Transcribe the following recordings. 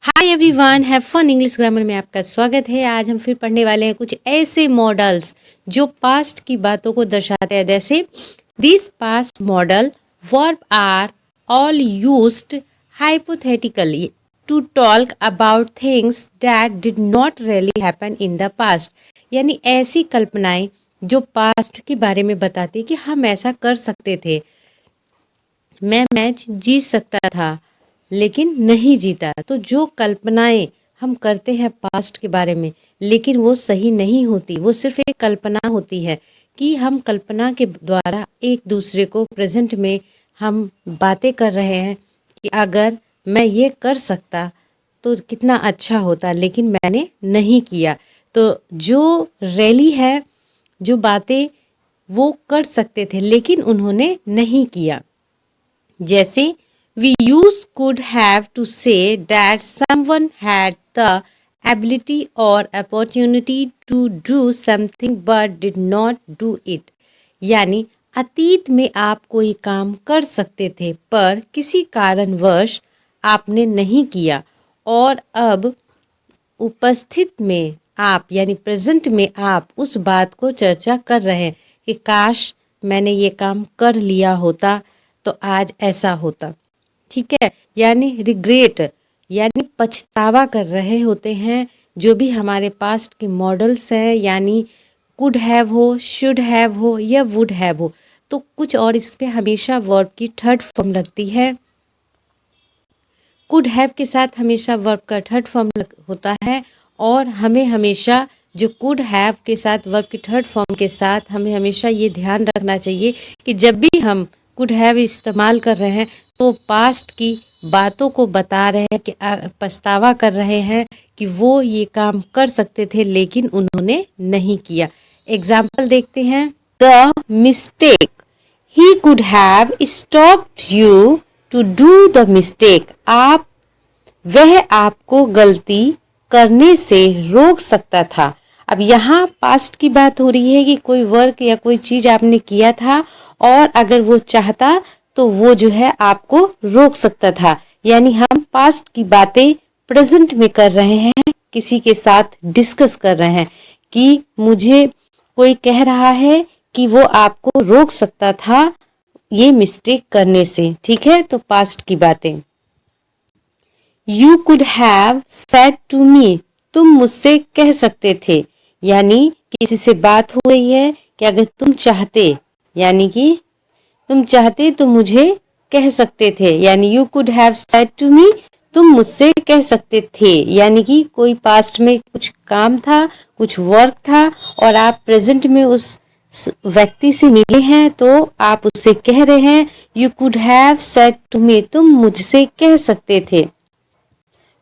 Hi everyone, have fun English grammar में आपका स्वागत है। आज हम फिर पढ़ने वाले हैं कुछ ऐसे मॉडल्स जो पास्ट की बातों को दर्शाते हैं। जैसे this past modal verb are all used hypothetically to talk about things that did not really happen in the past. यानी ऐसी कल्पनाएं जो पास्ट के बारे में बताती कि हम ऐसा कर सकते थे, मैं मैच जीत सकता था लेकिन नहीं जीता। तो जो कल्पनाएं हम करते हैं पास्ट के बारे में, लेकिन वो सही नहीं होती, वो सिर्फ एक कल्पना होती है कि हम कल्पना के द्वारा एक दूसरे को प्रेजेंट में हम बातें कर रहे हैं कि अगर मैं ये कर सकता तो कितना अच्छा होता, लेकिन मैंने नहीं किया। तो जो रैली है, जो बातें वो कर सकते थे लेकिन उन्होंने नहीं किया। जैसे we use could have to say that someone had the ability or opportunity to do something but did not do it। यानी अतीत में आप कोई काम कर सकते थे पर किसी कारणवश आपने नहीं किया, और अब उपस्थित में आप यानी प्रेजेंट में आप उस बात को चर्चा कर रहे हैं कि काश मैंने ये काम कर लिया होता तो आज ऐसा होता। ठीक है, यानी रिग्रेट यानी पछतावा कर रहे होते हैं। जो भी हमारे पास्ट के मॉडल्स हैं, यानी कुड हैव हो, शुड हैव हो या वुड हैव हो, तो कुछ और इस पे हमेशा वर्ब की थर्ड फॉर्म लगती है। कुड हैव के साथ हमेशा वर्ब का थर्ड फॉर्म होता है, और हमें हमेशा जो कुड हैव के साथ वर्ब की थर्ड फॉर्म के साथ हमें हमेशा ये ध्यान रखना चाहिए कि जब भी हम कुड हैव इस्तेमाल कर रहे हैं तो पास्ट की बातों को बता रहे हैं कि पछतावा कर रहे हैं कि वो ये काम कर सकते थे लेकिन उन्होंने नहीं किया। एग्जाम्पल देखते हैं। The mistake, he could have stopped you to do the mistake. वह आपको गलती करने से रोक सकता था। अब यहाँ पास्ट की बात हो रही है कि कोई वर्क या कोई चीज आपने किया था और अगर वो चाहता तो वो जो है आपको रोक सकता था। यानी हम पास्ट की बातें प्रेजेंट में कर रहे हैं, किसी के साथ डिस्कस कर रहे हैं कि मुझे कोई कह रहा है कि वो आपको रोक सकता था ये मिस्टेक करने से। ठीक है, तो पास्ट की बातें। You could have said to me, तुम मुझसे कह सकते थे। यानी किसी से बात हो रही है कि अगर तुम चाहते, यानी कि तुम चाहते तो मुझे कह सकते थे। यानी you could have said to me, तुम मुझसे कह सकते थे। यानी कि कोई पास्ट में कुछ काम था, कुछ वर्क था और आप प्रेजेंट में उस व्यक्ति से मिले हैं तो आप उससे कह रहे हैं you could have said to me, तुम मुझसे कह सकते थे।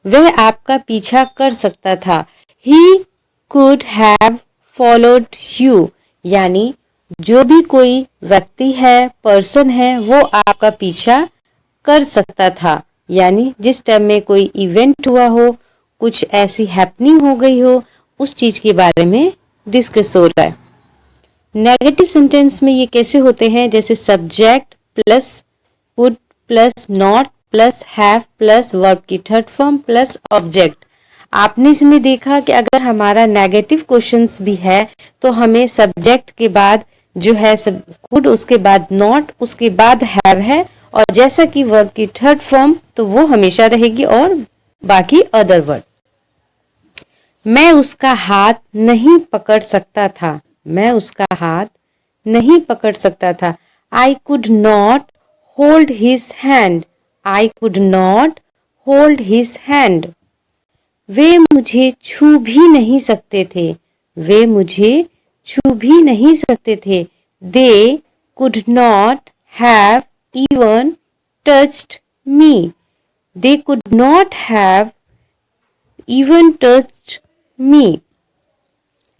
वह आपका पीछा कर सकता था। ही कुड हैव फॉलोड यू, यानी जो भी कोई व्यक्ति है, पर्सन है, वो आपका पीछा कर सकता था। यानी जिस टाइम में कोई इवेंट हुआ हो, कुछ ऐसी हैपनिंग हो गई हो, उस चीज के बारे में डिस्कस हो रहा है। नेगेटिव सेंटेंस में ये कैसे होते हैं? जैसे subject plus would plus not plus have plus verb की थर्ड फॉर्म प्लस ऑब्जेक्ट। आपने इसमें देखा कि अगर हमारा नेगेटिव क्वेश्चंस भी है तो हमें सब्जेक्ट के बाद जो है सब कुड, उसके बाद नॉट, उसके बाद हैव है, और जैसा कि वर्ब की थर्ड फॉर्म तो वो हमेशा रहेगी और बाकी अदर वर्ड। मैं उसका हाथ नहीं पकड़ सकता था। मैं उसका हाथ नहीं पकड़ सकता था। I could not hold his hand. I could not hold his hand. वे मुझे छू भी नहीं सकते थे। वे मुझे छू भी नहीं सकते थे। They could not have even touched me. They could not have even touched me.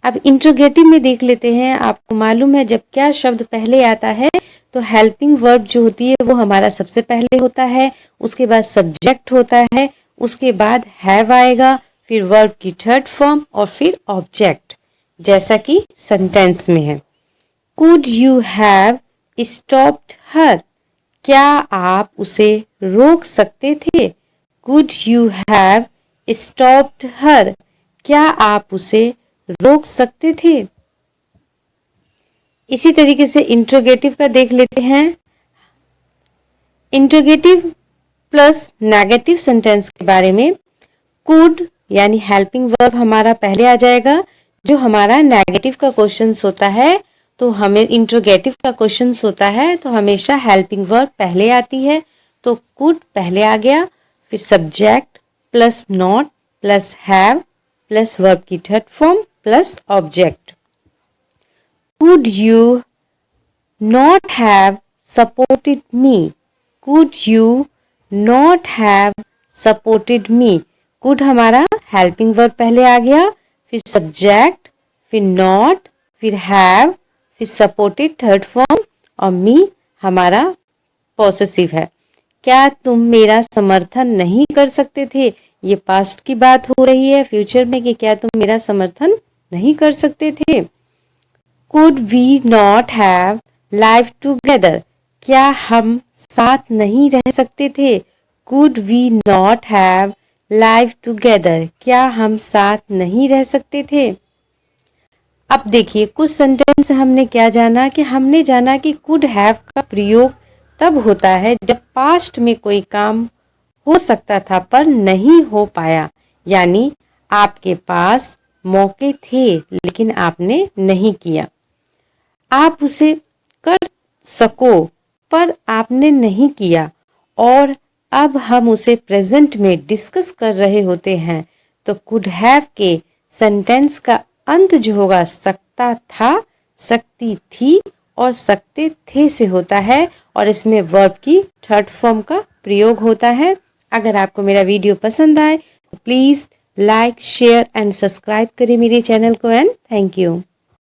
अब इंट्रोगेटिव में देख लेते हैं। आपको मालूम है जब क्या शब्द पहले आता है तो हेल्पिंग वर्ब जो होती है वो हमारा सबसे पहले होता है, उसके बाद सब्जेक्ट होता है, उसके बाद हैव आएगा, फिर वर्ब की थर्ड फॉर्म और फिर ऑब्जेक्ट, जैसा कि सेंटेंस में है। कुड यू हैव स्टॉप्ड हर, क्या आप उसे रोक सकते थे? Could you have stopped her. क्या आप उसे रोक सकते थे? इसी तरीके से इंट्रोगेटिव का देख लेते हैं। इंट्रोगेटिव प्लस नेगेटिव सेंटेंस के बारे में कुड यानी हेल्पिंग वर्ब हमारा पहले आ जाएगा। जो हमारा नेगेटिव का क्वेश्चन होता है तो हमें इंट्रोगेटिव का क्वेश्चन होता है तो हमेशा हेल्पिंग वर्ब पहले आती है। तो कुड पहले आ गया, फिर subject plus not plus have plus verb की third form plus object. Could you not have supported me? Could you not have supported me? Could हमारा हेल्पिंग वर्ब पहले आ गया, फिर सब्जेक्ट, फिर नॉट, फिर हैव, फिर सपोर्टेड थर्ड फॉर्म और मी हमारा पॉसेसिव है। क्या तुम मेरा समर्थन नहीं कर सकते थे? ये पास्ट की बात हो रही है फ्यूचर में कि क्या तुम मेरा समर्थन नहीं कर सकते थे। Could we not have live together? क्या हम साथ नहीं रह सकते थे? Could we not have live together? क्या हम साथ नहीं रह सकते थे? अब देखिए कुछ सेंटेंस हमने क्या जाना कि हमने जाना कि कुड हैव का प्रयोग तब होता है जब पास्ट में कोई काम हो सकता था पर नहीं हो पाया, यानी आपके पास मौके थे लेकिन आपने नहीं किया। आप उसे कर सको पर आपने नहीं किया और अब हम उसे प्रेजेंट में डिस्कस कर रहे होते हैं तो कुड हैव के सेंटेंस का अंत जो होगा सकता था, सकती थी और सकते थे से होता है और इसमें वर्ब की थर्ड फॉर्म का प्रयोग होता है। अगर आपको मेरा वीडियो पसंद आए तो please like share and subscribe करें मेरे चैनल को एंड थैंक यू।